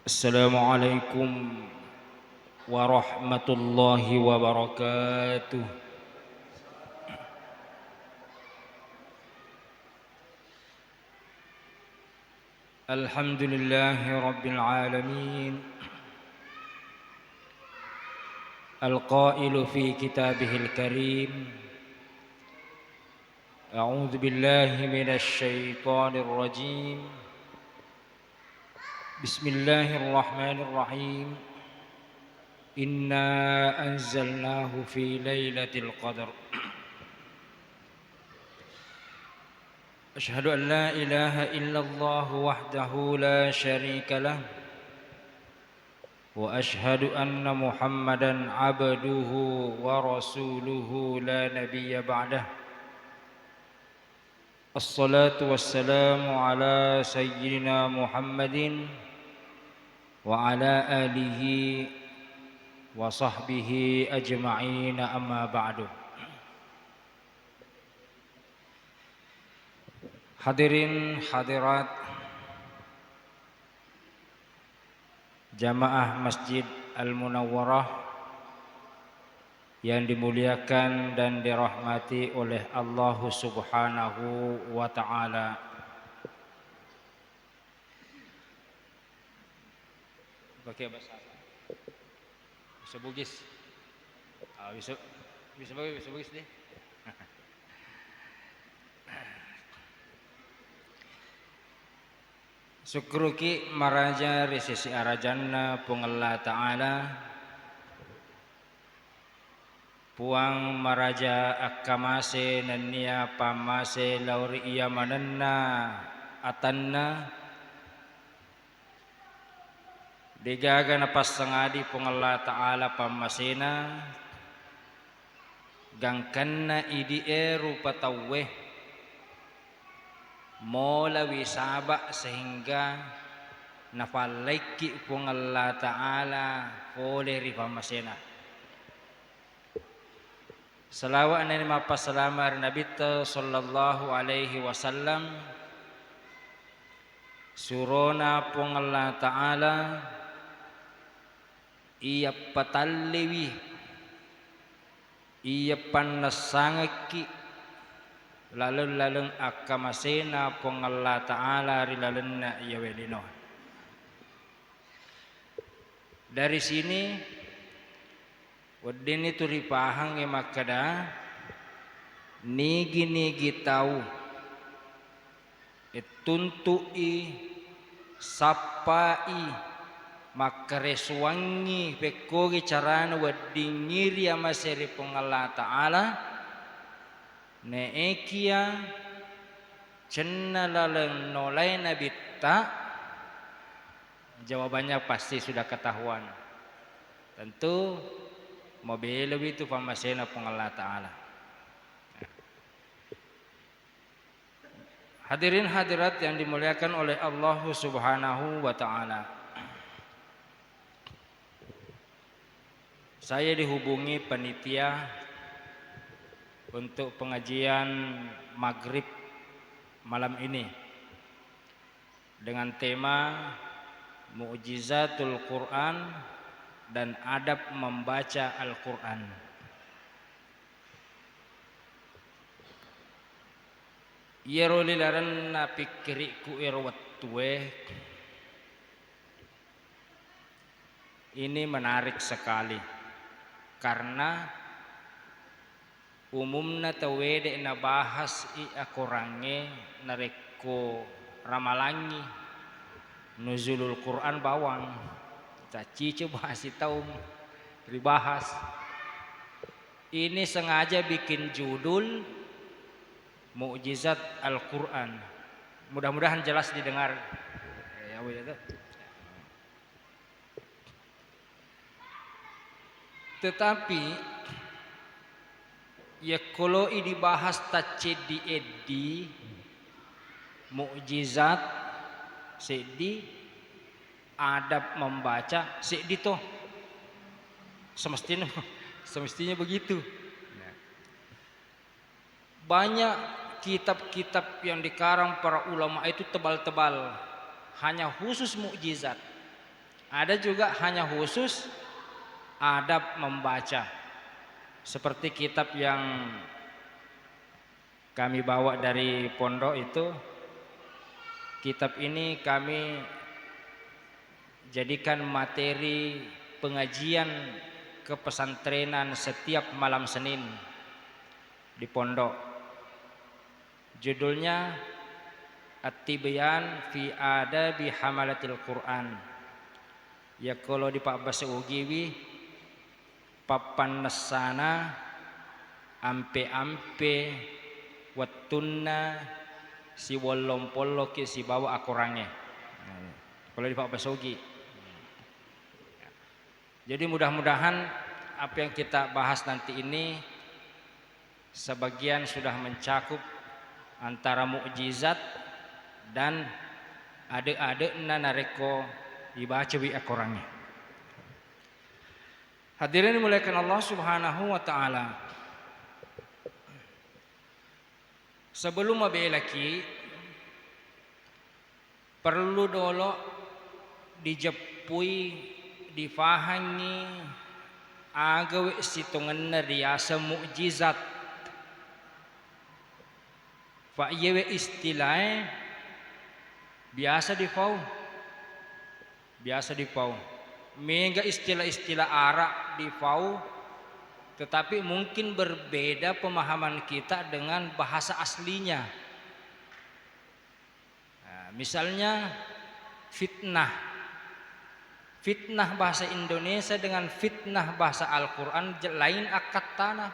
Assalamualaikum warahmatullahi wabarakatuh. Alhamdulillahi rabbil alamin. Al-qailu fi kitabihil karim. A'udzu billahi minasy syaithanir rajim. Bismillahirrahmanirrahim. Inna anzalnahu fi lailatul qadar. Asyhadu an la ilaha illallah wahdahu la syarika lah. Wa asyhadu anna Muhammadan abduhu wa rasuluhu la nabiyya ba'dah. Assalatu wassalamu ala sayyidina Muhammadin wa ala alihi wa sahbihi ajma'in, amma ba'du. Hadirin hadirat jamaah Masjid Al-Munawwarah yang dimuliakan dan dirahmati oleh Allah Subhanahu wa ta'ala. Pakai bahasa apa? Bisa Bugis. Bisa Bugis deh. Syukruki maraja risisi arajanna pungalla ta'ala. Puang maraja akkamase nania pamase lauri iya manenna atanna digaga na pasangadi pungalla ta'ala pamasena gangkanna idi rupa taweh mola wisaba sehingga nafalaiki pungalla ta'ala oleh ripamasena. Salawat dan mapasalamar Nabi sallallahu alaihi wasallam surona pong Allah Ta'ala iya patallewi iya panasangaki laleng akamasena pong Allah Ta'ala rilalenna iya welino. Dari sini wadin itu ripahang makada nigi tahu tuntui sapai makareswangi pekogi carana wadin ngiri amaseri pengalla ta'ala neekia cenna laleng nolai nabitta. Jawabannya pasti sudah ketahuan. Tentu mobil itu pamasena pengalla ta'ala. Hadirin hadirat yang dimuliakan oleh Allah Subhanahu wa ta'ala. Saya dihubungi panitia untuk pengajian maghrib malam ini dengan tema Mu'jizatul Quran dan adab membaca Al-Quran. Yerolilaran na pikiriku irwatwe. Ini menarik sekali karena umumna tawede na bahas akurange nareko ramalangi nuzulul Quran bawang. Caci coba kasih tahu dibahas. Ini sengaja bikin judul Mu'jizat Al-Quran. Mudah-mudahan jelas didengar. Tetapi ya kalau ini dibahas tacedi edi mukjizat sedi adab membaca sedito semestinya begitu. Banyak kitab-kitab yang dikarang para ulama itu tebal-tebal, hanya khusus mukjizat. Ada juga hanya khusus adab membaca. Seperti kitab yang kami bawa dari pondok itu, kitab ini kami jadikan materi pengajian kepesantrenan setiap malam Senin di pondok. Judulnya At-Tibyan fi Adabi Hamalatil Quran. Ya kalau di Pak Bahasa Ugiwi papan nesana ampe-ampe wattunna si wollompollo ke si bawa akurangnya. Kalau di Pak Bahasa Ugi. Jadi mudah-mudahan apa yang kita bahas nanti ini sebagian sudah mencakup antara mukjizat dan ade-ade nareko dibaca wi akorangnya. Hadirin dimuliakan Allah Subhanahu wa taala. Sebelum mabelaki perlu dulu dijepui difahami agawe situngan riasa mukjizat fa yewe istilah biasa dipau mega istilah-istilah Arab dipau, tetapi mungkin berbeda pemahaman kita dengan bahasa aslinya. Nah, misalnya fitnah bahasa Indonesia dengan fitnah bahasa Al-Quran lain akad tanah.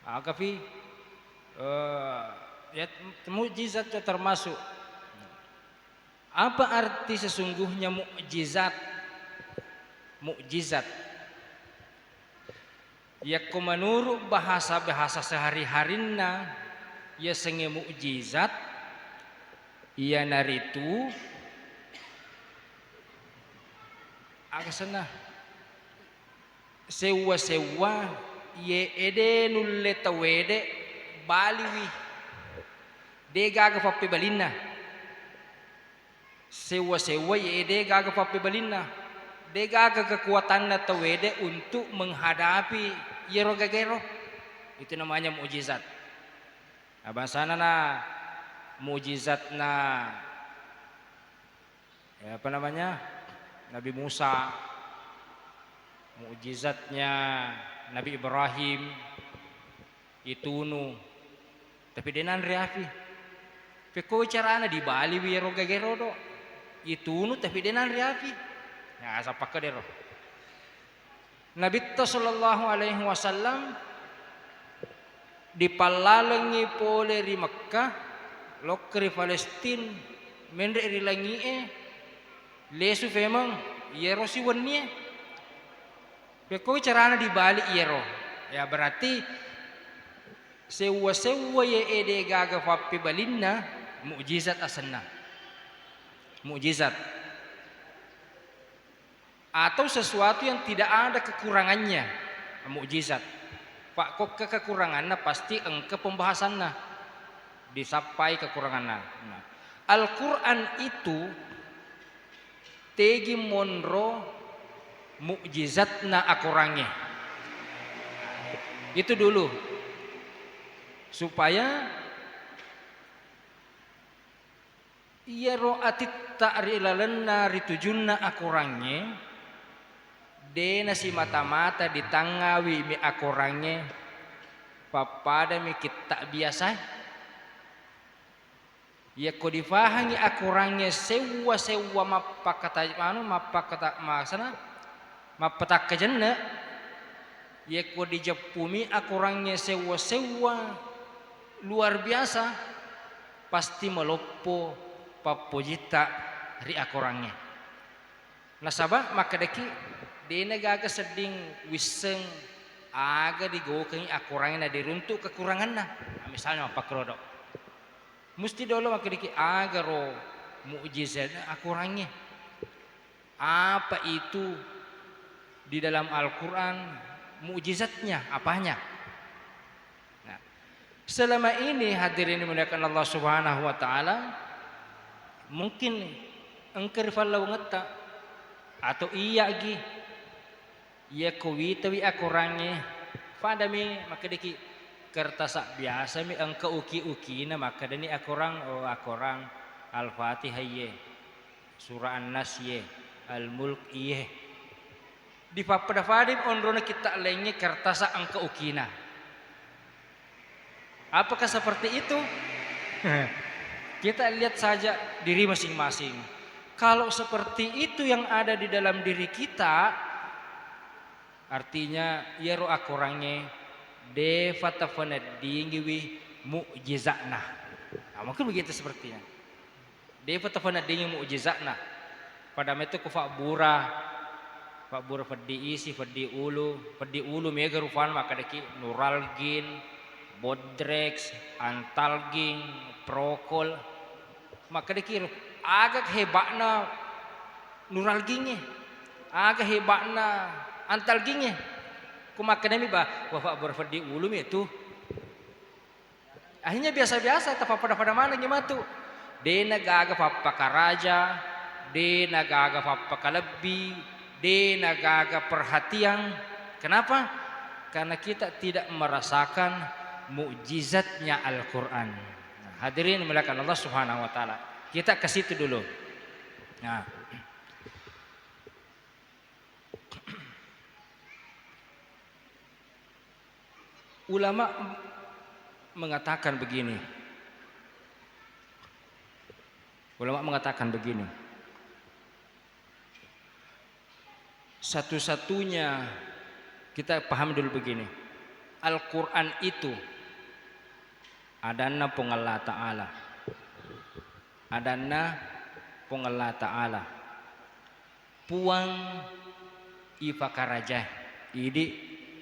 Agapi ya mukjizat termasuk. Apa arti sesungguhnya mukjizat? Mukjizat ya menurut bahasa sehari-harina ya senge mukjizat ya naritu akasana sewa ye ede nulle tawede baliwi de gaga pappe balinna sewa ye ede gaga pappe balinna de gaga kekuatan tawede untuk menghadapi yero gagero. Itu namanya mukjizat. Nah, bahasana na mukjizat na ya apa namanya? Nabi Musa, mukjizatnya Nabi Ibrahim itunu tapi denan riafi peko carana di Bali wiro gagero do itunu tapi denan riafi ya sapaka dero. Nabi sallallahu alaihi wasallam dipalalengi pole di Mekkah lokri Palestin mendre rilangi lesu femang yero si wennie peko carana di Bali yero ya berarti sewa ye ede gaga fapi balinna mukjizat asanna mukjizat atau sesuatu yang tidak ada kekurangannya mukjizat. Pak kok kekurangannya pasti engke pembahasannya disapai kekurangannya. Nah, Al-Quran itu tegi monro mukjizatna akurangnya. Itu dulu supaya iya ro'atit ta'rilalanna ritujunna akurangnya dena si mata-mata ditangawi mi akurangnya papada mi kita biasa ya ko difahangi akurangnya sewa mapakata maksana mapatak kejenna ya ko dijepumi akurangnya sewa luar biasa pasti melopo papojita ri akurangnya. Nasaba maka deki dene gaga seding wiseng aga digokengi akurangna diruntuk kekuranganna. Nah, misalnya apa krodo mesti dulu maka diki aga ro mukjizat akurangnya apa itu di dalam Al-Quran mukjizatnya apanya. Nah, selama ini hadirin dimuliakan Allah Subhanahu wa taala mungkin engker fallaw ngata atau iya gi ya kuwitawi akurange padami maka diki kertas biasa mi engka uki na maka dani akurang akurang al-fatihah ye surah an-nas ye al-mulk ye di papada fadim ondrona kita lenge kertas angka ukina. Apakah seperti itu? Kita lihat saja diri masing-masing. Kalau seperti itu yang ada di dalam diri kita, artinya yero akurangnya de fatafanad dingiwi mu'jizatna. Nah, mungkin begitu sepertinya. De fatafanad dingi mu'jizatna. Pada metu ku Pak Bura faddi isi faddi ulu mega rufan maka deki nuralgin bodrex antalgin prokol maka deki agak hebatna nuralginnya agak hebatna antalginnya kumaka demi ba Pak Bura faddi ulu itu akhirnya biasa-biasa tapi pada mana gimana de nagaga papakaraja de nagaga papakalabi de nagaga perhatian. Kenapa? Karena kita tidak merasakan mukjizatnya Al-Quran. Nah, hadirin dimuliakan Allah Subhanahu Wa Taala. Kita ke situ dulu. Nah, ulama mengatakan begini. Satu-satunya kita paham dulu begini. Al-Quran itu adana pengalah ta'ala. Adana pengalah ta'ala. Puang ifakaraja. Idi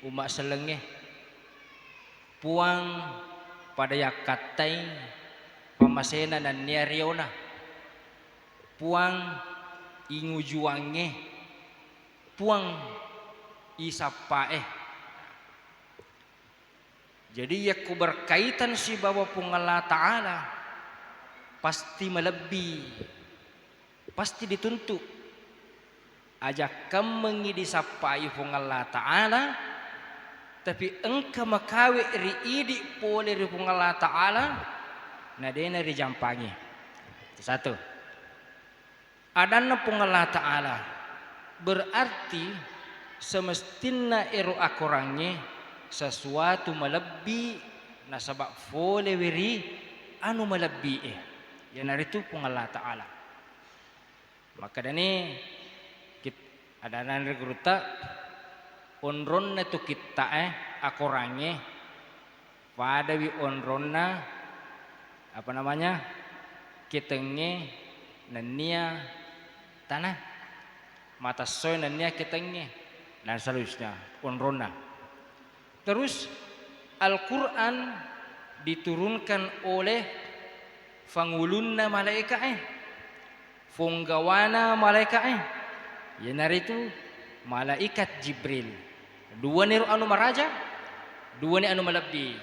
umak selengeh. Puang pada yakatai pamasena dan niariona. Puang ingujuange. Puang isapae. Jadi ya berkaitan si bawa pengalah ta'ala pasti melebih, pasti dituntut ajak kamu disapai pengalah ta'ala tapi engkau makawi riidi pole ri pengalah ta'ala nadena ri jampangi. Satu adana pengalah ta'ala berarti semestina ero akurangnya sesuatu melebih nasabak fole wiri anu melebih yang itu pengalah ta'ala. Maka dani ada nandri geruta onronna tu kita akurangnya pada wi onronna apa namanya kitenge nania tanah mata soy nania kitenge dan seterusnya onronna. Terus Al-Quran diturunkan oleh fangulunna malaikat funggawana malaikat yenar itu malaikat Jibril. Dua ni anu maraja, dua ni anu malabbi.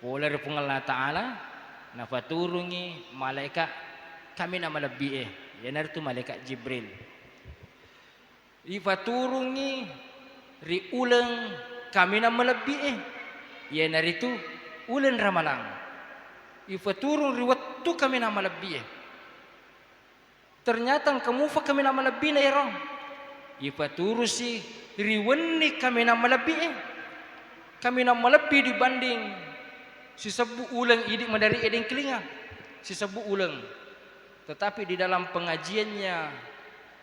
Oleh Allah Ta'ala nafaturungi malaikat kami na malabbi yenar itu malaikat Jibril. Ifaturungi ri ulang kami na malabbi yenar itu ulen ramalang. Ifaturung ri wattu kami na malabbi ternyata kamu fa kami na malabbi na irong. Ifaturu si riwenni kami na malabbi kami na malabbi dibanding si sebu ulang idik madari edeng kelinga si sebu ulang. Tetapi di dalam pengajiannya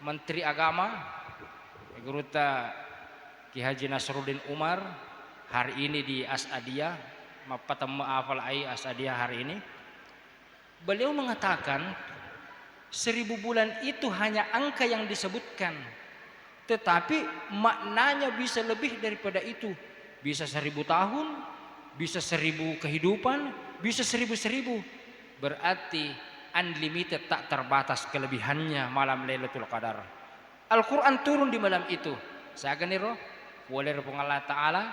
Menteri Agama Guruta Ki Haji Nasruddin Umar hari ini di Asadiyah mapatam maafal ai Asadiyah hari ini beliau mengatakan 1000 bulan itu hanya angka yang disebutkan, tetapi maknanya bisa lebih daripada itu. Bisa 1000 tahun, bisa 1000 kehidupan, bisa 1000. Berarti unlimited, tak terbatas kelebihannya malam Lailatul Qadar. Al-Quran turun di malam itu. Saya ganiro, oleh Allah Ta'ala,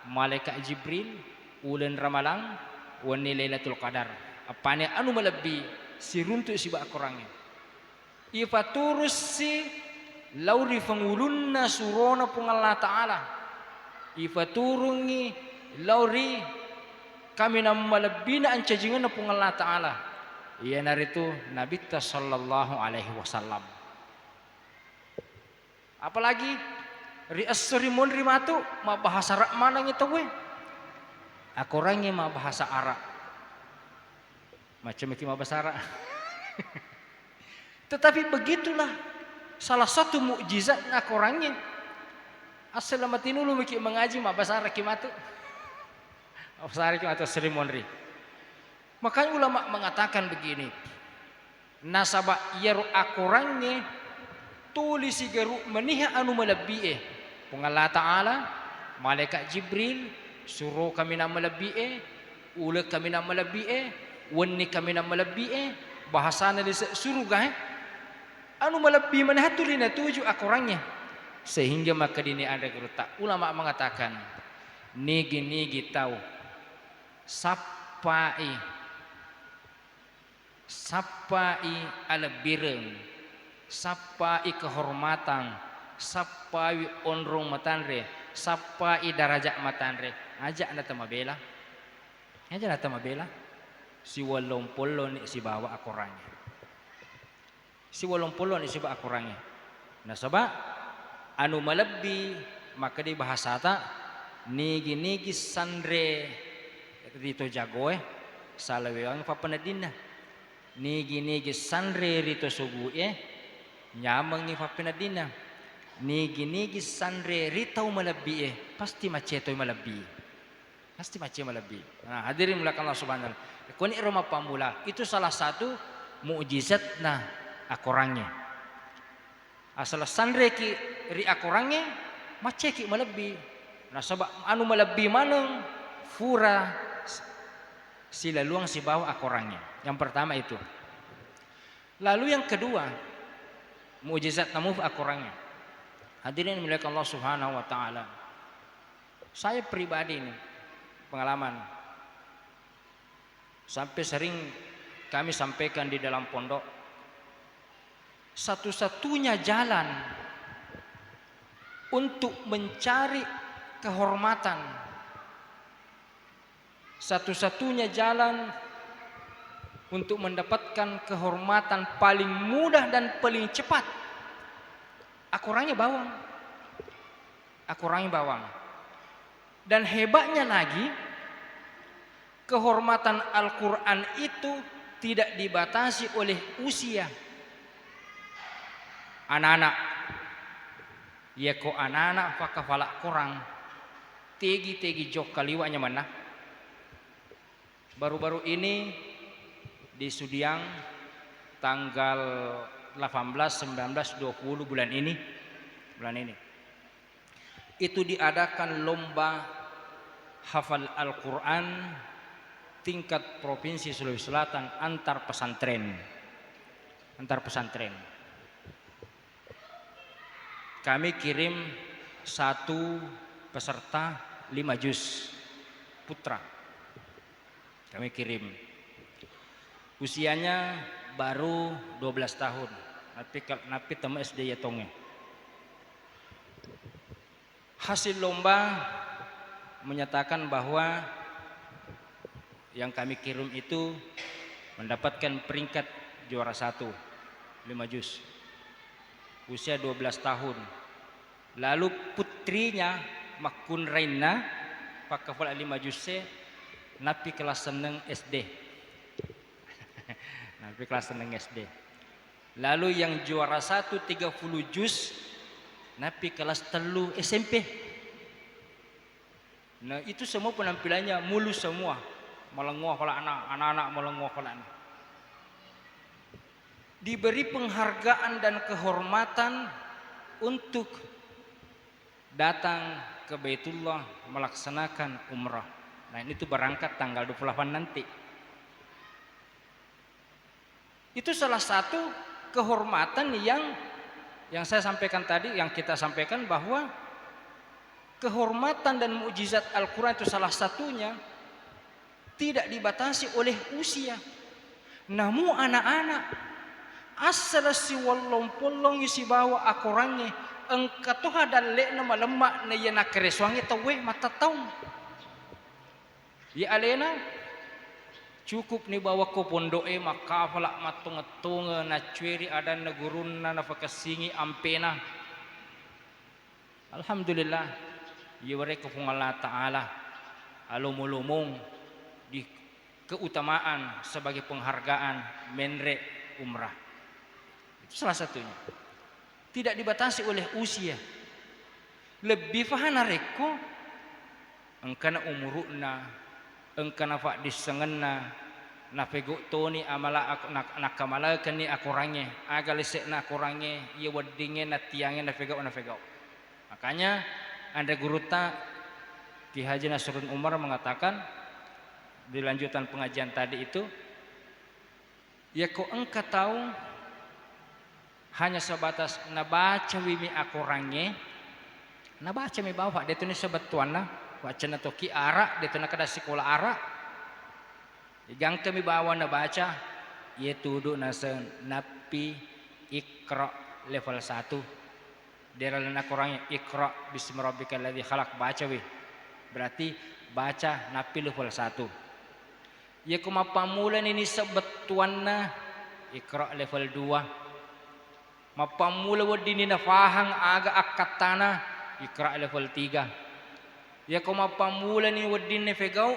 malaikat Jibril, ulen ramalang, wani Lailatul Qadar. Apanya anu melebih si runtuk si ba akorangnya. Ifaturus si lauri fangulunna surona pung Allah Ta'ala. Ifaturungi lauri kami nam malabina an cajingan pung Allah Ta'ala. Iya naritu Nabi sallallahu alaihi wasallam. Apalagi riasri mon rimatu ma bahasa Arab mana gitu gue. Akorangnya ma bahasa Arab. Macam iki ma bahasa Arab. Tetapi begitulah salah satu mukjizat akorangnya. Assalamualaikum lu miki mengaji ma bahasa Arab kimatu. Bahasa Arab kimatu Sri Monri. Makanya ulama mengatakan begini. Nasaba yaru akorangnya tulisi garu meniha anu malabbi'e. Pung Allah Ta'ala, malaikat Jibril suruh kami na malabbi'e, ula kami na malabbi'e, wani kami na malabbi'e, bahasana di surga anu malabbi manhatuli na tuju akorangnya. Sehingga maka dini ada gerutak. Ulama mengatakan nigi tahu sapai alabireng, sapai kehormatan, sapai onrong matanre, sapai darajat matanre. Ajak nata mabela. Ajak nata mabela. Si walompolo ni si bawa akorangnya. Si walompolo ni si bawa akorangnya. Nah sebab anu malabbi maka di bahasa ta nigi sandre rito jagoe salawewang papanadina. Nigi sandre rito subuye nyamang ni papanadina. Nigi sandre rito malabbi pasti macetoy malabbi. Pasti macam malabbi. Nah, hadirin mulakan Allah Subhanahu wa taala. Kuni Roma pamula itu salah satu mukjizat nah akorangnya. Asal sandre ki ri akorangnya maceki malabbi. Nah sebab anu malabbi maneng fura sila luang si bawah akorangnya. Yang pertama itu. Lalu yang kedua mukjizat namu akorangnya. Hadirin mulakan Allah Subhanahu wa taala. Saya pribadi ini pengalaman sampai sering kami sampaikan di dalam pondok, satu-satunya jalan untuk mencari kehormatan, satu-satunya jalan untuk mendapatkan kehormatan paling mudah dan paling cepat, akorangnya bawang. Akorangnya bawang. Dan hebatnya lagi, kehormatan Al-Quran itu tidak dibatasi oleh usia. Anak-anak, ya kok anak-anak pakafalak kurang, tegi jok kaliwanya mana? Baru-baru ini di Sudiang tanggal 18, 19, 20 bulan ini itu diadakan lomba hafal Al-Quran tingkat provinsi Sulawesi Selatan antar pesantren. Kami kirim satu peserta 5 juz putra. Kami kirim. Usianya baru 12 tahun. Napi temu SD ya tonge. Hasil lomba menyatakan bahwa yang kami kirim itu mendapatkan peringkat juara 1 5 juz. Usia 12 tahun. Lalu putrinya Makun Raina pakafal 5 juz napi kelas seneng SD. Napi kelas seneng SD. Lalu yang juara 1 30 juz napi kelas 3 SMP. Nah itu semua penampilannya mulus semua. Melengok kalau anak-anak melengok kalau anak. Diberi penghargaan dan kehormatan untuk datang ke Baitullah melaksanakan umrah. Nah ini tuh berangkat tanggal 28 nanti. Itu salah satu kehormatan yang saya sampaikan tadi, yang kita sampaikan bahwa kehormatan dan mukjizat Al-Quran itu salah satunya tidak dibatasi oleh usia. Namu anak-anak asal si wallong polong isi bawa akorangnya engka tuh hadalek na malemak na yan nakereswangi tawe matatau. Ya alena cukup ni bawa ko pondoe makafala matunga-tunga na cueri ada na gurun na napakasingi ampena. Alhamdulillah yawari ko pong Allah Ta'ala alumulumong di keutamaan sebagai penghargaan menre umrah. Itu salah satunya. Tidak dibatasi oleh usia. Lebih fahana reko engkana umuruna, engkana pak disengenna, napego toni amala nakamalakan ni akurangnya, agalisek na akurangnya, ia wadingnya na tiangnya napego. Makanya ada guru ta Ki Haji Nasrun Umar mengatakan di lanjutan pengajian tadi itu, ya kok engkau tahu hanya sebatas nabaca wimi akurangnya, nabaca mi bawa dia tu ni sebetuana baca na toki arak dia tu nak ada sekolah arak, yang kami bawa nabaca, ia tuduh nasa napi ikra level 1, dia lalu akurangnya ikra bismi rabbikal ladzi khalaq baca wi, berarti baca napi level 1. Ya kumapamulan ini sebetuana ikra level 2. Mapamula wadini na fahang aga akatana ikra level 3. Ya kumapamula ni wadini fegaw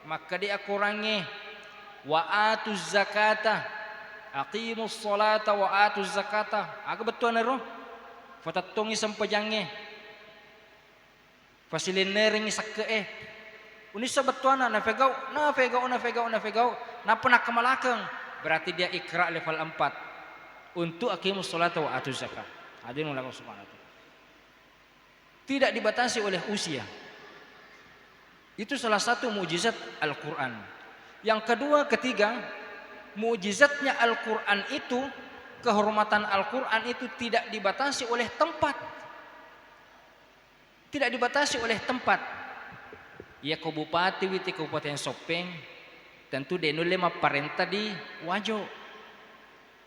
maka di akurangi wa atuz zakata aqimus salata wa atuz zakata aga betuana ro fatatongi sampajangnya fasilinering sakke uni sebetuana na fegaw na pernah kemalakeng berarti dia ikra level 4 untuk aqimus salata wa atuz zakat. Hadirin Allah subhanahu wa ta'ala. Tidak dibatasi oleh usia. Itu salah satu mukjizat Al-Qur'an. Yang kedua, ketiga, mukjizatnya Al-Qur'an itu, kehormatan Al-Qur'an itu tidak dibatasi oleh tempat. Tidak dibatasi oleh tempat. Ya ko bupati witi Kabupaten Sopeng tentu denule parenta di Wajo.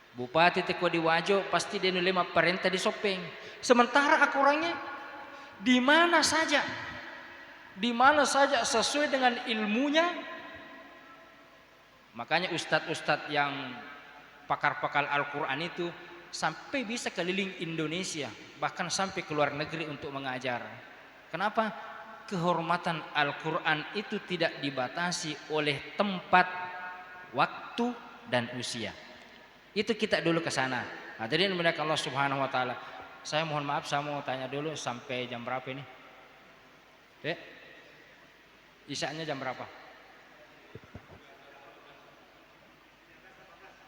Bupati teko di Wajo pasti dia nulema parenta di Sopeng. Sementara akurangnya di mana saja sesuai dengan ilmunya. Makanya ustadz-ustadz yang pakar-pakar Al-Quran itu sampai bisa keliling Indonesia, bahkan sampai ke luar negeri untuk mengajar. Kenapa? Kehormatan Al-Quran itu tidak dibatasi oleh tempat, waktu, dan usia. Itu kita dulu ke sana. Hadirin muliakan Allah Subhanahu wa taala. Saya mohon maaf, saya mau tanya dulu sampai jam berapa ini? Dek. Isya-nya jam berapa?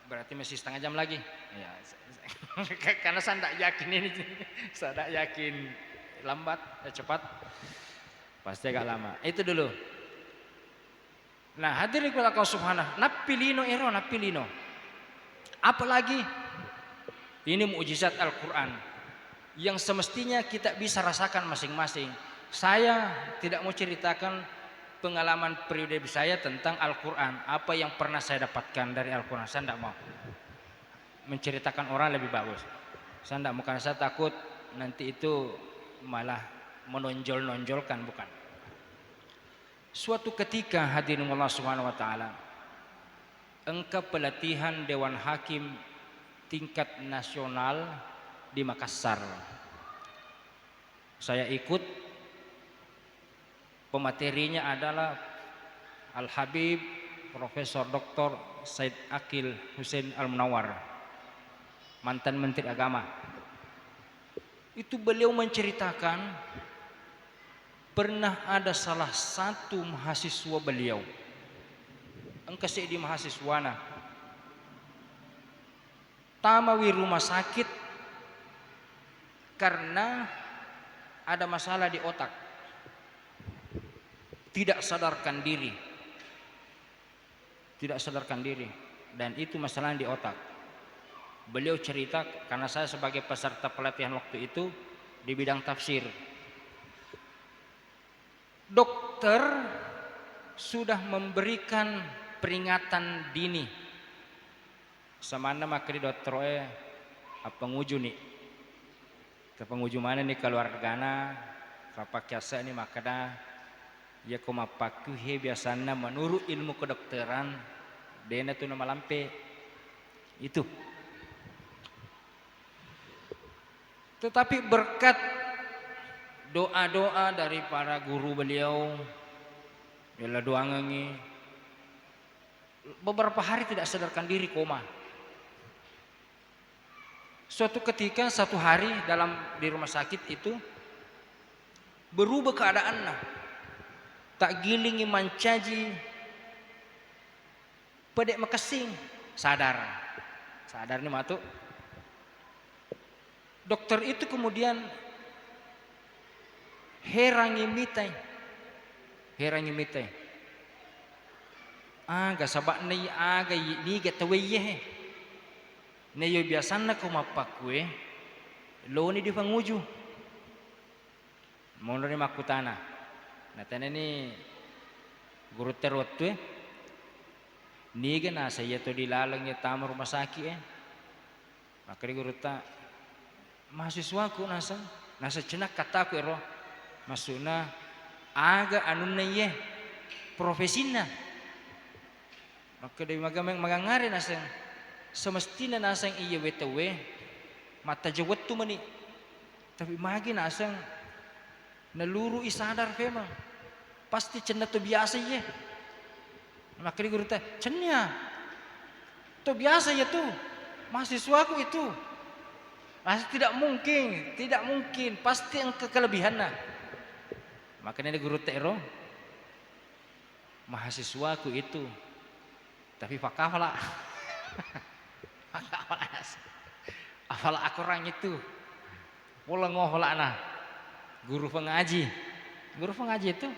Berarti masih setengah jam lagi. Ya. Karena saya tidak yakin ini. Saya tidak yakin lambat atau cepat. Pasti agak lama. Itu dulu. Nah, hadirin muliakan Allah Subhanahu. Napilino. Apalagi ini mukjizat Al-Quran yang semestinya kita bisa rasakan masing-masing. Saya tidak mau ceritakan pengalaman pribadi saya tentang Al-Quran, apa yang pernah saya dapatkan dari Al-Quran. Saya tidak mau menceritakan orang lebih bagus. Saya tidak mau, karena saya takut nanti itu malah menonjol-nonjolkan, bukan. Suatu ketika hadirin Allah Subhanahu wa taala, engkau pelatihan Dewan Hakim tingkat nasional di Makassar. Saya ikut, pematerinya adalah Al-Habib Profesor Dr. Said Akil Hussein Al-Munawar, mantan Menteri Agama. Itu beliau menceritakan pernah ada salah satu mahasiswa beliau, engkau di mahasiswana tamawi rumah sakit karena ada masalah di otak, tidak sadarkan diri, dan itu masalah di otak. Beliau cerita, karena saya sebagai peserta pelatihan waktu itu di bidang tafsir, dokter sudah memberikan peringatan dini Samana maka di dokter apa nguju nih. Ke penguju mana nih keluargana kapak kiasa nih maka dah ya koma paku he biasanya menurut ilmu kedokteran dena tu nama lampe itu. Tetapi berkat doa-doa dari para guru beliau, bela doa ngangi, beberapa hari tidak sadarkan diri koma. Suatu ketika satu hari di rumah sakit itu berubah keadaannya. Tak gilingi mancaji pedek makasing sadar nih matu. Dokter itu kemudian herangi mitai. Aga sabak nih aga ni gataweye. Neyo biasana ko mapakwe lo ni di panguju. Mono ni makutana. Natana ni guru terotwe. Niga na saya to dilalang niya tama rumah sakit Makari guru ta mahasiswa ko nasa cenak kata ko ero masuna aga anun na ye profesina. Maka dari magangari nasa semestinya nasang iya wetawe mata jawat tu mani tapi magi nasang naluru isadar memang pasti cenna tu biasa ye makanya guru teh cennya tu biasa ya tu mahasiswaku itu masih tidak mungkin pasti yang kelebihan nah makanya guru teh ro mahasiswaku itu tapi fakafala Afala aku orang itu pola ngohola nah guru pengaji itu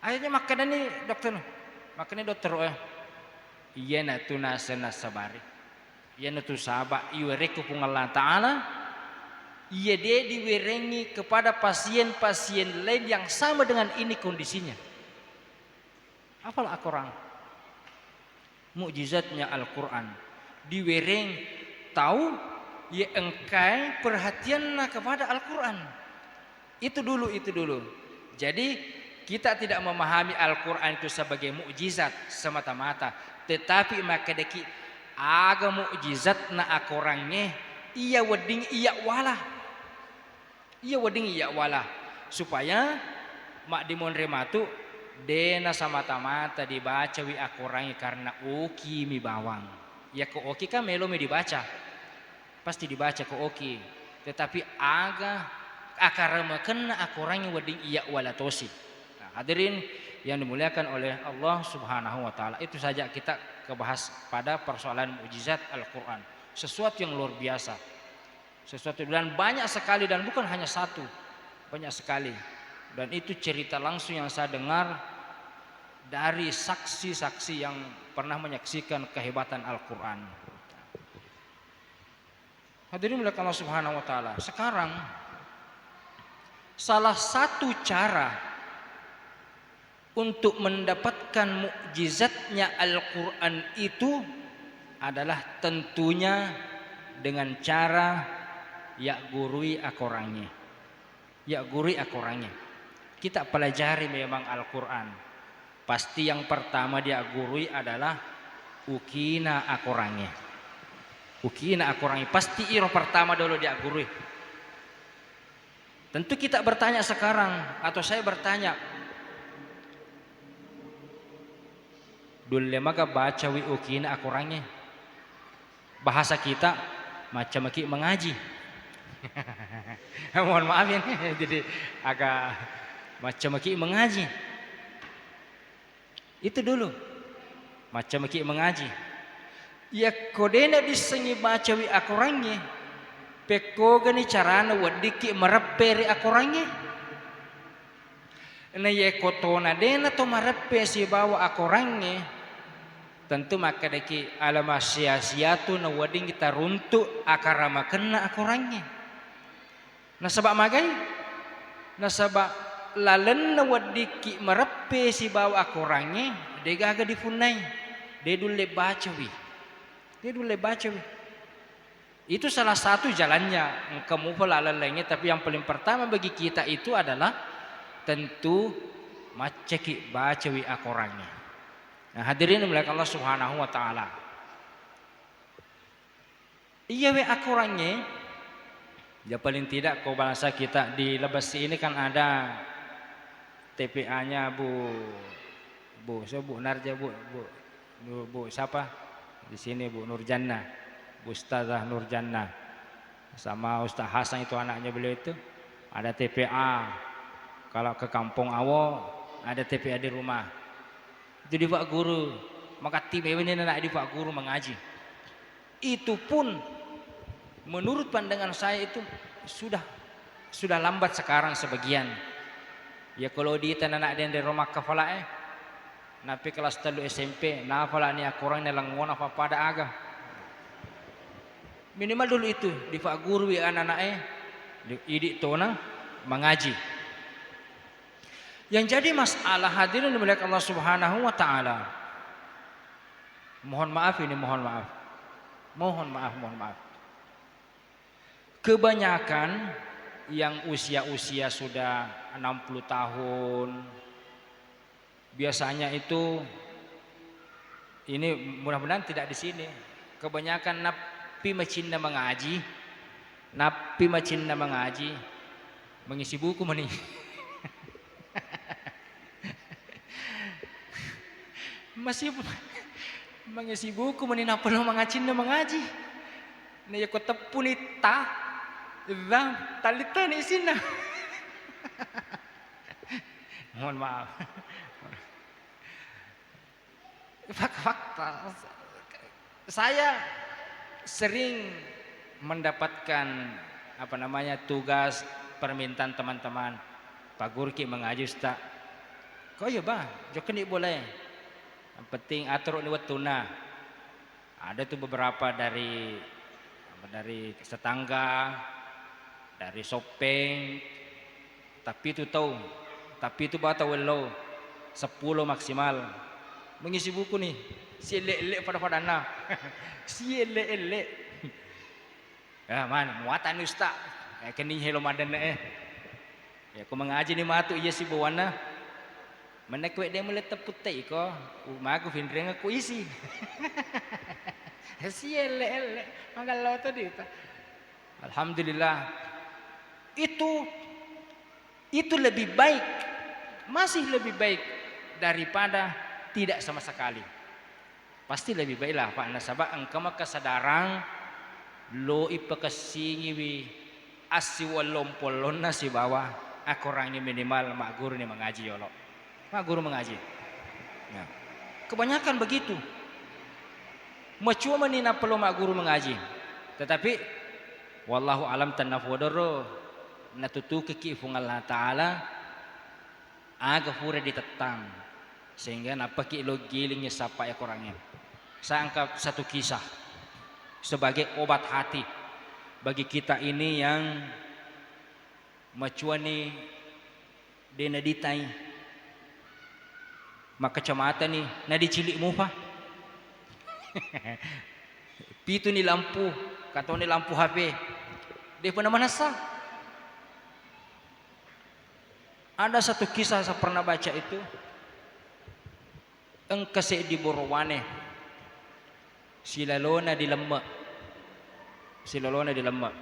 akhirnya makanya dokter iya na tu nasa sabari iya na tu sabak iwereku pung Allah Ta'ala iya dia diwerengi kepada pasien-pasien lain yang sama dengan ini kondisinya. Afala aku orang mukjizatnya Al-Quran diwereng tahu ya engkai perhatianlah kepada Al-Quran itu dulu jadi kita tidak memahami Al-Quran itu sebagai mukjizat semata-mata tetapi maka deki aga mukjizat na akorangnya iya weding iya wala supaya mak dimon rematu dena samata-mata dibaca wi akorangi karena oki mi bawang. Ya ko oki kan melo mi dibaca. Pasti dibaca ko oki. Tetapi aga akaramakeun akorangi wading iya wala tosi. Nah, hadirin yang dimuliakan oleh Allah Subhanahu wa taala. Itu saja kita kebahas pada persoalan mukjizat Al-Qur'an. Sesuatu yang luar biasa. Sesuatu dan banyak sekali dan bukan hanya satu. Banyak sekali. Dan itu cerita langsung yang saya dengar dari saksi-saksi yang pernah menyaksikan kehebatan Al-Quran. Hadirin dimuliakan Allah Subhanahu wa taala. Sekarang salah satu cara untuk mendapatkan mukjizatnya Al-Quran itu adalah tentunya dengan cara gurui akorangnya. Kita pelajari memang Al-Quran. Pasti yang pertama dia gurui adalah ukina akorangnya. Pasti iro pertama dulu dia gurui. Tentu kita bertanya sekarang atau saya bertanya. Dulu maka baca wi ukina akorangnya. Bahasa kita macam maki mengaji. Mohon maaf ya, jadi agak macam maki mengaji. Itu dulu. Macam maki mengaji. Ya kodena disengi baca wi akorangnya. Peko gani carana wadiki mereperi akorangnya. Na ye kotona dena to merepe si bawa akorangnya. Tentu maka deki alama sia-sia tu na wading kita runtuk akarama kena akorangnya. Nasabak magai, nasabak lalen na wadiki merepe si bawa akorangnya, de gaga difunai, de dule bacawi. Dia boleh baca. Itu salah satu jalannya. Kamu pelalan lainnya, tapi yang paling pertama bagi kita itu adalah tentu maceki baca WA korangnya. Nah, hadirin dimuliakan Allah Subhanahu wa taala. Iya WA korangnya, ya paling tidak kau bahasa kita di Lebasi ini kan ada TPA-nya Bu Narja, Bu siapa? Di sini Bu Nurjanna, Bu Ustazah Nurjanna, sama Ustaz Hasan itu anaknya beliau itu. Ada TPA. Kalau ke kampung Awo ada TPA di rumah. Itu di Pak Guru. Maka tim ini anak di Pak Guru mengaji. Itu pun menurut pandangan saya itu sudah lambat sekarang sebagian. Ya kalau di anak dia di rumah kafala napi kelas 3 SMP, nafala ni Al-Quran nelangon apa pada aga. Minimal dulu itu di Pak Guru anak-anak idik tona mengaji. Yang jadi masalah hadirin dimuliakan Allah Subhanahu wa taala. Mohon maaf. Mohon maaf. Kebanyakan yang usia sudah 60 tahun biasanya itu, ini mudah-mudahan tidak di sini. Kebanyakan napi macinna mengaji, mengisi buku meni. Masih mengisi buku meni napa lo mengaji. Nih aku tepunita, talita ni sina. Mohon maaf. Fakta saya sering mendapatkan tugas permintaan teman-teman, Pak Gurki mengaji Ustaz. Kau ya bah, jokan boleh. Yang penting atur ni watuna. Ada tuh beberapa dari tetangga, dari Sopeng, tapi itu bata wello 10 maksimal. Mengisi buku nih, si elek pada anak, si elek. Ya man, muatan Ustaz, kening hello madan Ya aku mengaji ni matu iya si bawana. Menekwek dia mulai teputai ko, aku findreng aku isi. Si elek, manggalau tadi. Alhamdulillah, itu lebih baik, masih lebih baik daripada tidak sama sekali. Pasti lebih baiklah Pak Nasabah engkau kesadaran lo ipakasingi asi walompolon nasi bawah aku orangnya minimal mak guru ni mengaji yolo. Mak guru mengaji. Ya. Kebanyakan begitu. Macua menina perlu mak guru mengaji. Tetapi wallahu alam tanafudoro natutu kekifung Allah Ta'ala aga fure ditetang sehingga napa ki lo gilingnya sapa ya korangnya. Saya angkat satu kisah sebagai obat hati bagi kita ini yang macuani denaditai maka kecamatan nih nadi cilik mufa pitu ni lampu kata ni lampu HP dia pernah manasa. Ada satu kisah saya pernah baca itu engkase di Borwane silalona di lemak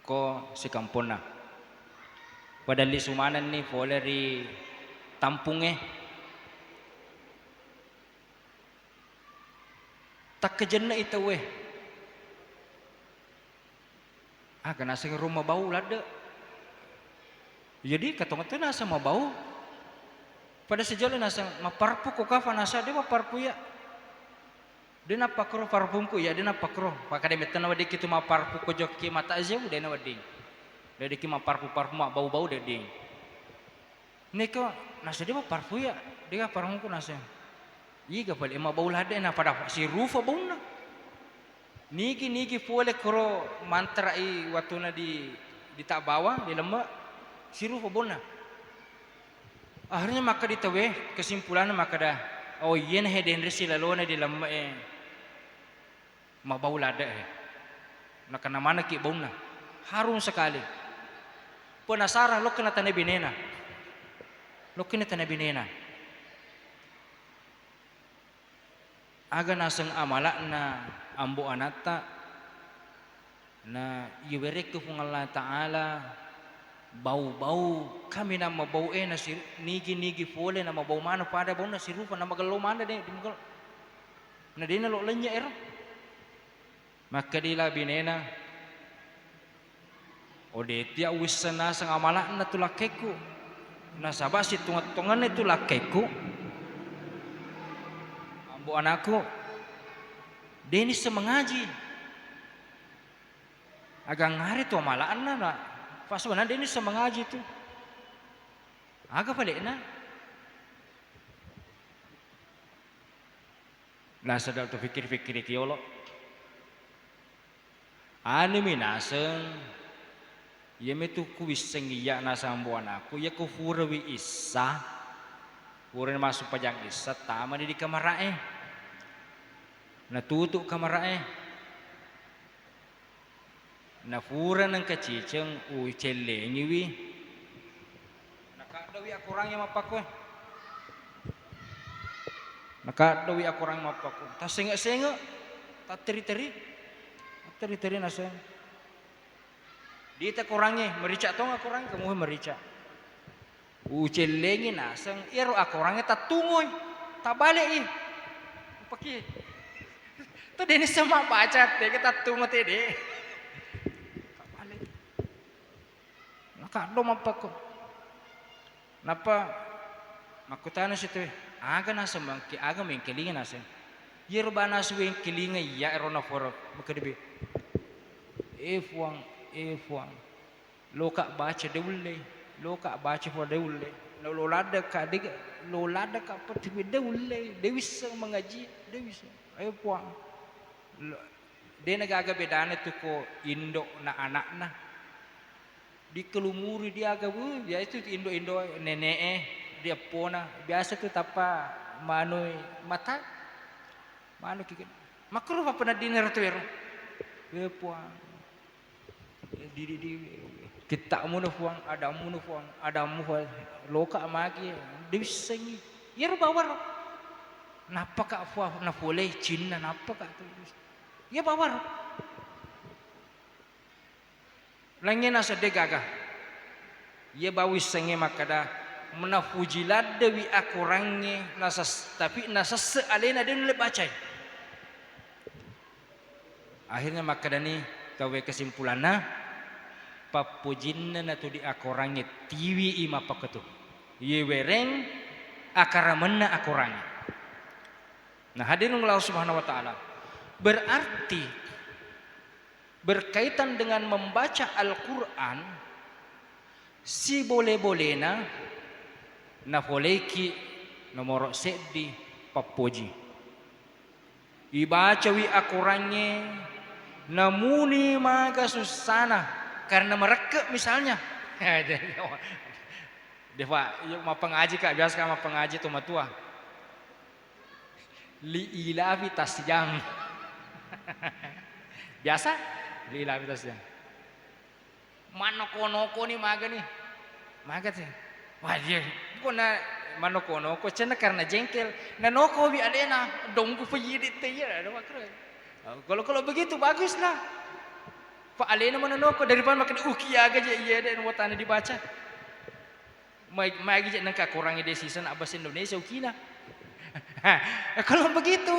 ko si kampona pada li sumanan ni poleri tampungnya tak kejenna itu weh kena sing rumah bau lada. Jadi katong-katong nasa mabau pada sejalan nasa maparpu ko kafa nasa dia maparpu ya dia napakro parfumku ya dia napakro pakade metan wadi kitu maparpu ko joki mata aja udah na wadi dia ki maparpu mak bau-bau dia ding neko nasa dia maparpu ya dia parfumku nasa iga pali mabau lada na pada si rufa bau na niki pole kro mantra i watuna di tak bawah di lemak si rufa bona akhirnya maka ditawe kesimpulannya maka dah oh yen heden resi lalona di lemma mabau lada na kana mana ki bauna harum sekali penasaran lo kena tane binena aga naseng amala na ambo anata na iwerek ko kung Allah Ta'ala bau-bau kami na mabau na si nigi fole na mabau mana pada bau na si rupa na magalo mana de na di na lo lenya era maka dila binena odetia wisana sang amala na tulakeku na sabasi tungat-tungan itu lakeku ambo anakku deni semengaji agak ngari tu amalaan na pas mana deni semengaji tu agak balik na nah sedang tu fikir-fikir kiolo anu minaseng ya metu ku wiseng iya nasa ambo anakku ya ku furawi isa furan masuk pajang isa tama di kamar na tutup kamar na fura ng kaciceng celle ngiwi nakadawi ako orang yang mapako nakadawi ako orang mapako ta senga ta teri na sen di ta kurangnya merica tong ako orang kamu merica celle ngi naseng iro ako orangnya ta tungoy ta balik paki to deni sama bacat de kita tungot de kado mapako napa makutana situ aga nasa mangki aga mengkelinga nasa yerbana suwe kelinga ya erona forok makadibi efuang loka baca for deulle lolada ka patibi deulle dewis mengaji dewis efuang de nagaga bedana tu ko indo na anak di kelumuri dia agak ya itu indo nenek dia pona biasa tu tapa manu mata manu kikin makro apa pernah dinner tu ya puang di kita munu puang ada loka magi disengi ya bawar napa kak puang na boleh Cina napa kak tu ya bawar langnya nasa degaga ye bawis senge makada menafujilad dewi akurangnya nasa tapi nasa sealena dia nule bacai akhirnya makada ni tawe kesimpulanna papujinna natu di akurangnya tiwi ima paketu ye wereng akaramenna akurangnya nah hadirin Allah Subhanahu wa taala berarti berkaitan dengan membaca Al-Quran si boleh-bolehna na boleki nomor seddi papoji ibaca wi akurannya namuni maga susana karena mereka misalnya Deva yuk mau pengaji kak biasa sama pengaji tu matua li ilafi tasjang biasa lila mitasnya manoko-noko nih maga sih wah dia kona manoko-noko cina karena jengkel na noko bi adena dongku peyidit teh ya ada makro kalau begitu baguslah pak alena manoko daripada makan ukiaga aja iya dan watane dibaca mai aja nangka kurangnya di season abas Indonesia ukina kalau begitu,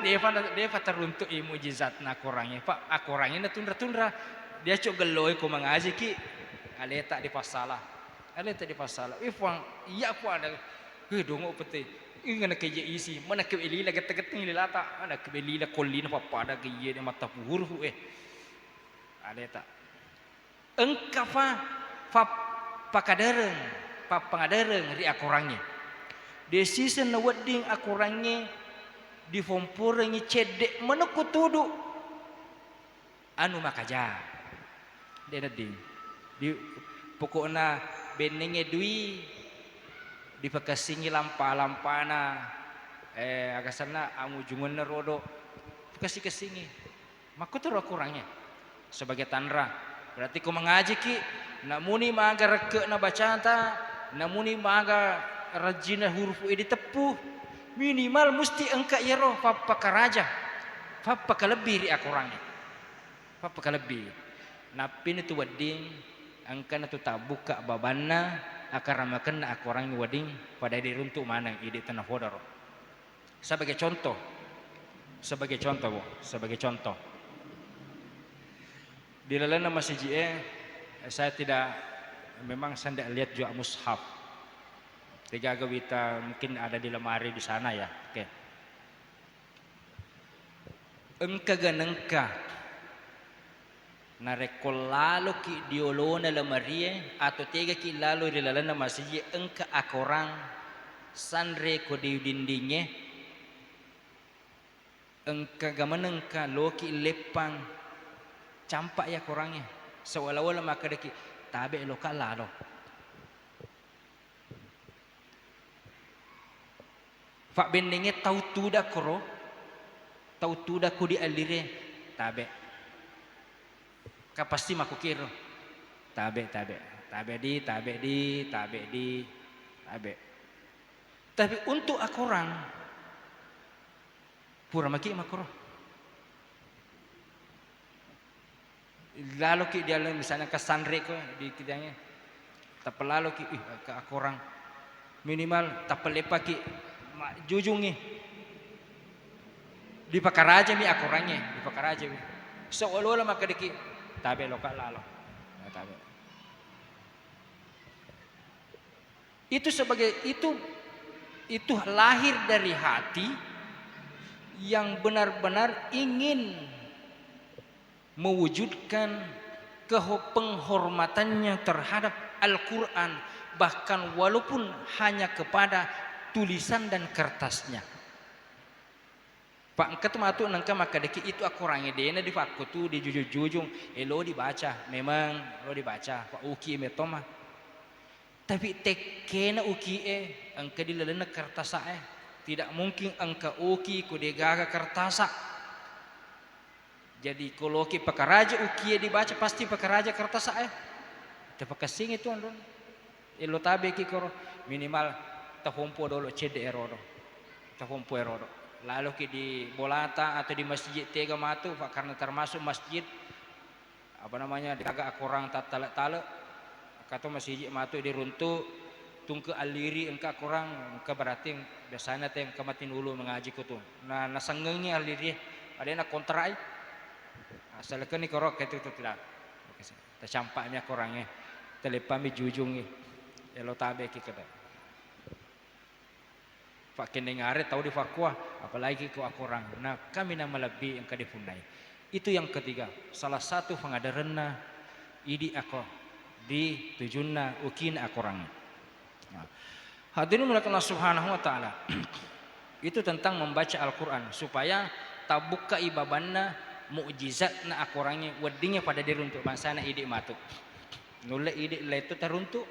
dia teruntuk mujizat na kurangnya. Pak, akurangnya na tundra. Dia cok geloi ko mengaji ki. Aleta di pasala. Ifang iya po ada. Dongo pete. Ingana keje isi. Mana ke elila getek-getek lilata. Mana ke elila kolina papada ke ye mata puhur Aleta. Engkafa pakadereng, pangadereng ri akurangnya. Desisen na wedding akurangnya di fompurengi cedek meneku tudu anu makaja deneding di pokokna benenge dui di pekasingi lampa-lampana agasana amu jungun rodo kasih kesingi maka tuh kurangnya sebagai tanra berarti ku mengaji ki namuni maga reke na bacata namuni maga rajina huruf ini tepuh minimal mesti engka yero papa karaja papa kalebih ri akurangnya papa kalebih napin itu wading angka na tu tabuka babanna akaramakan na akurangnya wading pada diruntuk mana ide tanah hodaro sebagai contoh Bu, sebagai contoh di dalam masjid saya memang saya tidak lihat juga mushaf. Tiga gawita mungkin ada di lemari di sana ya. Oke. Engka ganengka narekol lalo ki diolona lemari atau tiga ki lalo di dalam masjid engka akorang sanre ko di dindingnya engka gamanengka loki lepang campak ya kurangnya seolah-olah maka deki tabe lo kalalo Pak bendengnya tahu tuda ku di alire tabe kapasti maku kiro tabe di tapi untuk akorang pura maki makro lalu ki dia misalnya ke sandre ko di kidangnya tapelalu ki ke akorang minimal tapelepa ki jujungi di pakaraja mi akorangnya di pakaraja mi seolah-olah maka deki tabe lokal lalo tabe itu sebagai itu lahir dari hati yang benar-benar ingin mewujudkan penghormatannya terhadap Al-Quran bahkan walaupun hanya kepada tulisan dan kertasnya. Pak ketematu nangka maka deki itu akurangnya dena di fakku tu di jujung lo dibaca memang lo dibaca Pak uki metoma tapi tekena uki angka di lalena kertasa tidak mungkin angka uki ku degaga kertasa. Jadi kalau ki pakaraja uki dibaca pasti pakaraja kertasa te pakasing itu andon elo tabe ki koro minimal tahompo dolo cede erodo tahompo erodo lalu ki di bolata atau di masjid tega matu karena termasuk masjid apa namanya agak kurang tale kata masjid matu diruntu tungke aliri engka kurang engka berarti biasanya teh kematin dulu mengaji kutu nah nasanggengnya aliri ada nak kontrai asalkan ni korok itu tidak tercampaknya kurangnya telepami jujungi elo tabe ki kada Pak kendengare tahu di fakwa apalagi ku akurang nah kami nama lebih yang kadipunai itu yang ketiga salah satu pengadarenna idi ako di tujunna ukin akurang nah, hadirin mulakan Allah subhanahu wa ta'ala itu tentang membaca Al-Quran supaya tabuka ibabanna mukjizat na akurangnya wedingnya pada diri untuk bangsana idi matuk nule idi letu teruntuk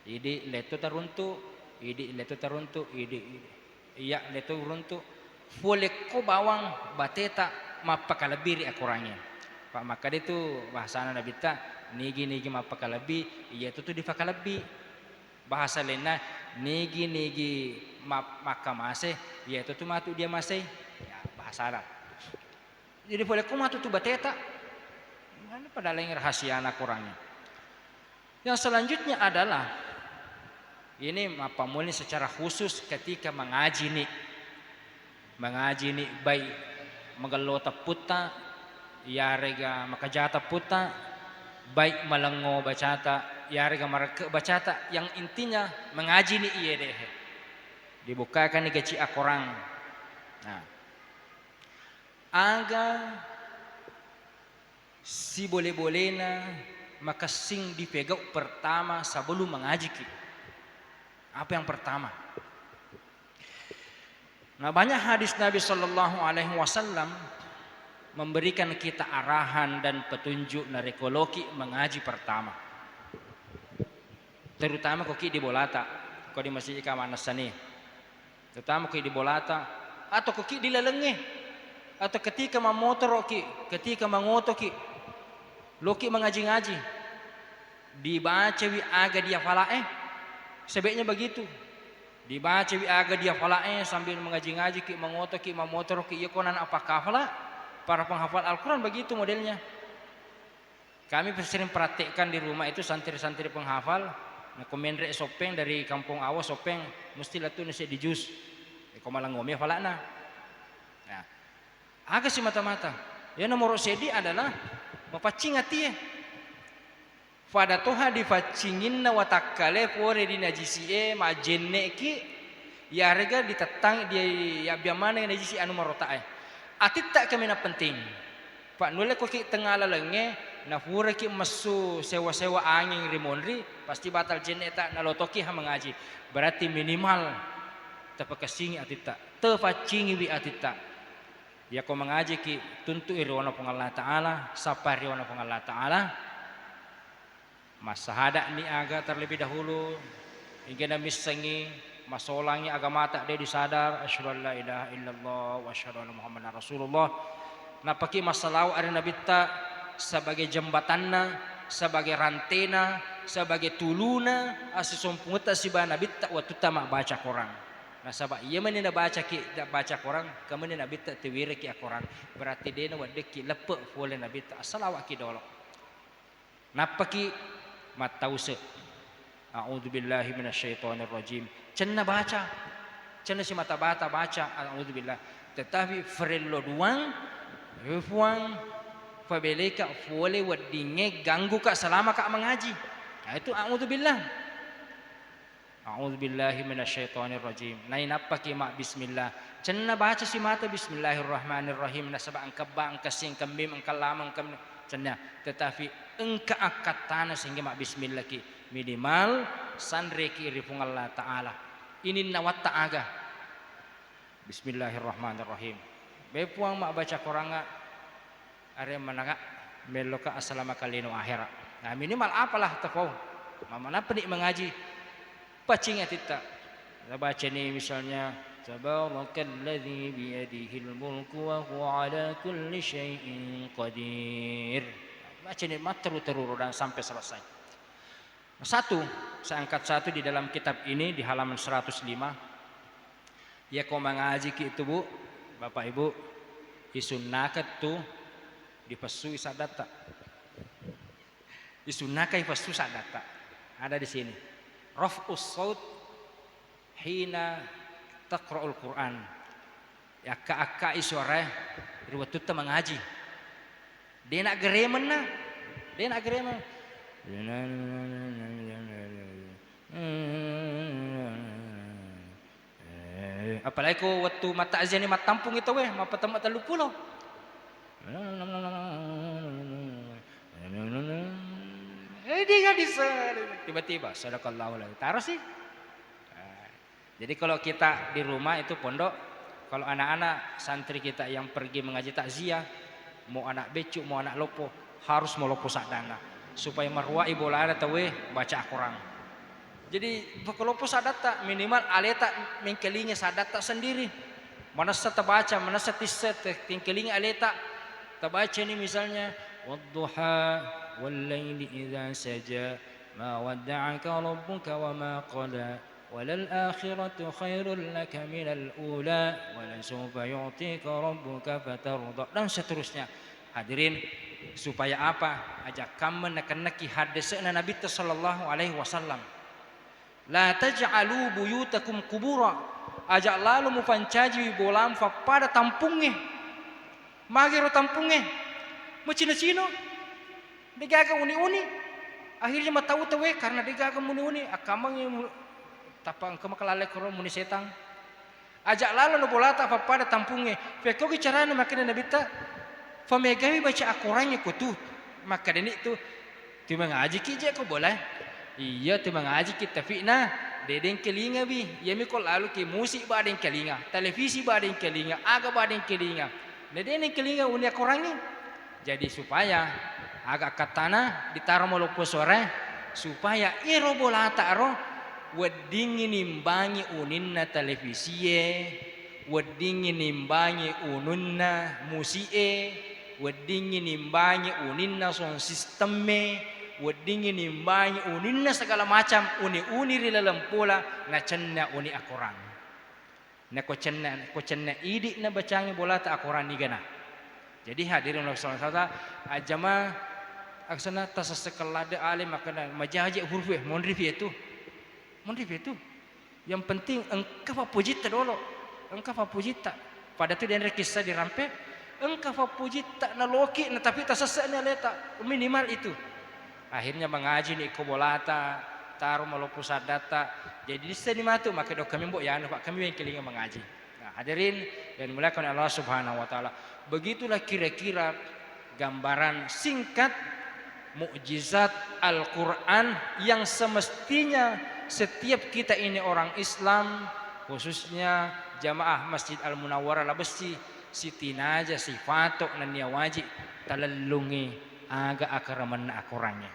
idi letu teruntuk idi letu teruntuk idi iya letu runtuk boleh ko bawang bateta mapakalabiri akurangnya Pak maka itu bahasa nabi ta nigi mapakalabi iya itu di fakalabi bahasa lainnya nigi maka masih iya itu matu dia masih ya bahasa Arab jadi boleh ko matu tu bateta mana pada lain rahasia anak kurangnya yang selanjutnya adalah ini apa mulai secara khusus ketika mengaji nih baik magalota puta ya rega makajata puta baik malengo bacata ya rega marake bacata yang intinya mengaji nih iya deh dibukakan nih keci akorang nah aga si boleh-bolehna maka sing dipegang pertama sebelum mengaji kita apa yang pertama? Nah banyak hadis Nabi Shallallahu Alaihi Wasallam memberikan kita arahan dan petunjuk narekoloki mengaji pertama. Terutama koki di bolata, kau di masjid kamar nasani. Terutama ki di bolata atau ki di lelengeh atau ketika memotor ki, ketika mengoto ki, loki mengaji-ngaji, dibaca wi aga dia falaeh, sebaiknya begitu. Dibaca wi aga dia falaeh sambil mengaji-ngaji ki, mengoto ki, memotor ki, ya konan apa kafala? Para penghafal Al-Quran begitu modelnya. Kami sering praktekkan di rumah itu santri-santri penghafal. Nah, komendre sopeng dari kampung awas sopeng mesti latu nasi di jus. Kau malah ngomel falakna. Nah, agak si mata-mata. Ya nomor sedi adalah mapacing hati ya. Pada toha difacingin na watakale pore di najisi majenne ki ya rega ditetang dia ya biamana najisi anu marotae. Atit tak kami na penting. Pak nule ko ki tengah lalenge na pura ki masu sewa-sewa angin rimonri pasti batal jenne tak nalotoki ha mengaji. Berarti minimal tapakasingi atita tefacingi wi atita ya ko mengaji ki tuntu irwana Allah taala sapari wana Allah taala masahada ni aga terlebih dahulu hingga namis sengi masolangi agama tak dia disadar asyhadu an la ilaha illallah wa asyhadu anna muhammadar rasulullah napaki masalau ari nabi ta sebagai jembatanna sebagai rantena sebagai tuluna asisumpunguta si nabi ta wa tutama baca Quran. Nah sabab iya mana nak baca ki tak baca Quran, kamu ni nabi tak tewira ki Quran. Berarti dia nak wadek ki lepek boleh nabi tak salawat ki dolok. Napa ki matause. A'udzubillahi minasyaitonir rajim. Cenna baca. Cenna si mata baca a'udzubillah. Tetapi frello duang fuang fabeleka boleh wadinge ganggu ka selama ka mengaji. Nah itu a'udzubillah. A'udzubillahi minasyaitonir rajim. Nain apa ki mak bismillah. Cenna baca si mata bismillahirrahmanirrahim nasaba angkaba angkasing kambim angkalam angkam cenna. Tetapi engka akatana sehingga mak bismillah ki minimal sandre ki ripung Allah taala. Ini nawat taaga. Bismillahirrahmanirrahim. Bepuang mak baca Qur'an are managa meloka assalamualaikum akhirat. Nah minimal apalah tafau. Mamana penik mengaji pacing atita. Kita baca ni misalnya Tabarakalladzi biyadihil mulku wa huwa ala kulli syai'in qadir. Baca ni terus dan sampai selesai. Satu, saya angkat satu di dalam kitab ini di halaman 105. Ya kau mengaji itu Bu, Bapak Ibu, isunnakat tu dipesu sadata. Isunnakai pesu sadata. Ada di sini. Raf'us saut hina taqra'ul Qur'an. Ya ka suara riwayat tu mengaji. Dia nak geremen nah. Dia nak geremen. Apalagi ko waktu mata azan ni matampung itu weh, mapa tempat telu pulau. Dia tiba-tiba sadaqallahu alaihi taruh sih. Jadi kalau kita di rumah itu pondok, kalau anak-anak santri kita yang pergi mengaji takziah, mau anak becuk, mau anak lopo, harus melopo sadana supaya marwah ibu lara tawe baca Quran. Jadi kalau sadata minimal aleta mengkelingi sadata sendiri. Mana serta baca, mana serta tingkelingi aleta terbaca ni misalnya wadduha wal-laili idza saja ma wadda'aka rabbuka wa ma qala walal akhiratu khairul laka minal ula walasawfa yu'tika rabbuka fatarda dan seterusnya. Hadirin, supaya apa? Ajak kamu nak-nak hadisna Nabi sallallahu alaihi wasallam. La taj'alu buyutakum qubura. Ajak lalu mupancaji bolam fa pada tampungnya. Magiro tampungnya. Macina-cino. Digaga uni-uni. Akhirnya matahu tawe karena digaga uni-uni akamang tapang kemakalale karo muni setang. Ajak lalu bolata fa pada tampungnya. Feko bicarana makina Nabi ta Famegawi baca Al-Qurannya kutu. Maka ini tu Tima ngaji kija ko boleh. Iya tima ngaji kita fitna. Dedeng kelinga bi. Yami ko lalu ki musik ba den kelinga. Televisi ba den kelinga. Aga ba den kelinga. Dedeng kelinga unia Al-Qurannya. Jadi supaya agak katana ditaruh melupo sore. Supaya iro bolata ro. wedding nimbangi uninna televisiye, wedding nimbangi ununna musie, wedding nimbangi uninna son sisteme, wedding nimbangi uninna segala macam uni rilalam pula na cenna uni akurang. Na ko cenna idi na bacangi bola ta akurang ni gana. Jadi hadirin Allah SWT ajama aksana tasasekelada alim akan majaji huruf monrifi itu. Yang penting engkau fapujita dulu. Engkau fapujita. Pada tu dia kisah dirampe. Engkau fapujita na loki na tapi tasasa na leta minimal itu. Akhirnya mengaji ni kobolata taruh maluku sadata. Jadi di sini matu maka dok kami mbok ya Pak kami yang kelinga mengaji. Nah, hadirin dan muliakan Allah Subhanahu wa taala. Begitulah kira-kira gambaran singkat mukjizat Al-Qur'an yang semestinya setiap kita ini orang Islam, khususnya jamaah Masjid Al-Munawwarah Labesti, Siti Najah, Sifatok dan Nia Wajib talallungi aga akaraman akurangnya.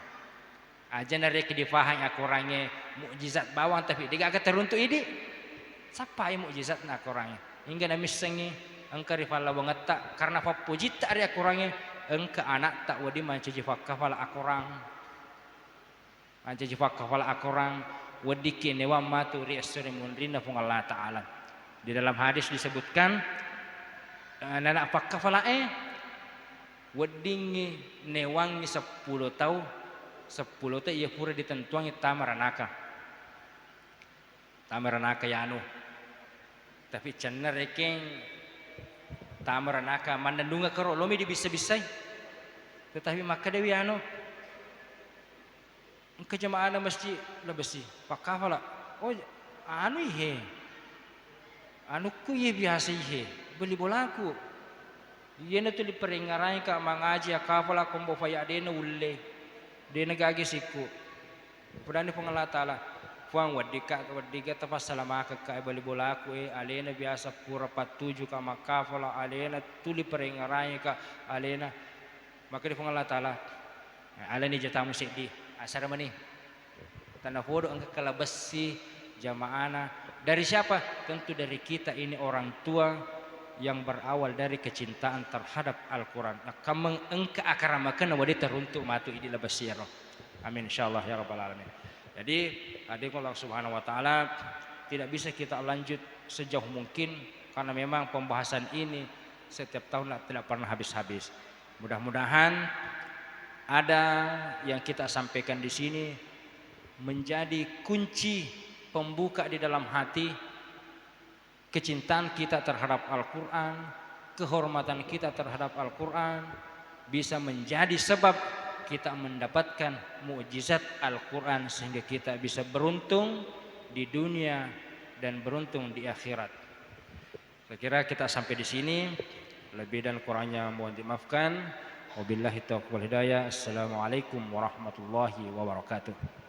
Aja narek difahang akurangnya mukjizat bawang tapi dia agak teruntuk ini. Siapa yang mukjizat nak akurangnya? Hingga namisengi engka rifalla banget karena papujit tak ada akurangnya engka anak tak wadi mancaji fakafala akurang. Mancaji fakafala akurang wadiki newa matu riasuri munrina fung Allah Ta'ala. Di dalam hadis disebutkan anak fakafala wadingi newangi 10 tahun 10 tahun ia pura ditentuangi tamaranaka yanu tapi cenner rekeng tamaranaka mandandunga karo lomi di bisa-bisai tetapi maka dewi anu engka jamaah masjid lebesi pakafala oh anu ihe anu ku ye biasa ihe beli bolaku yena tu diperingarai ka mangaji akafala kombo faya dena ulle dena gagi siku pudani pengala taala fuang wadika tapas salamaka ka beli bolaku alena biasa pura 47 ka makafala alena tu diperingarai ka alena maka di pengala taala alani jatamu sedi asar mani tanah fodo angka kalabasi jamaana dari siapa tentu dari kita ini orang tua yang berawal dari kecintaan terhadap Al-Quran. Kamang engka akaramakan wadi teruntuk matu idi labasiro. Amin insyaallah ya rabbal alamin. Jadi adik Allah Subhanahu wa taala tidak bisa kita lanjut sejauh mungkin karena memang pembahasan ini setiap tahun tidak pernah habis-habis. Mudah-mudahan ada yang kita sampaikan di sini menjadi kunci pembuka di dalam hati kecintaan kita terhadap Al-Quran, kehormatan kita terhadap Al-Quran bisa menjadi sebab kita mendapatkan mukjizat Al-Quran sehingga kita bisa beruntung di dunia dan beruntung di akhirat. Saya kira kita sampai di sini, lebih dan kurangnya mohon dimaafkan. Wabillahi taufiq wal hidayah. Assalamualaikum warahmatullahi wabarakatuh.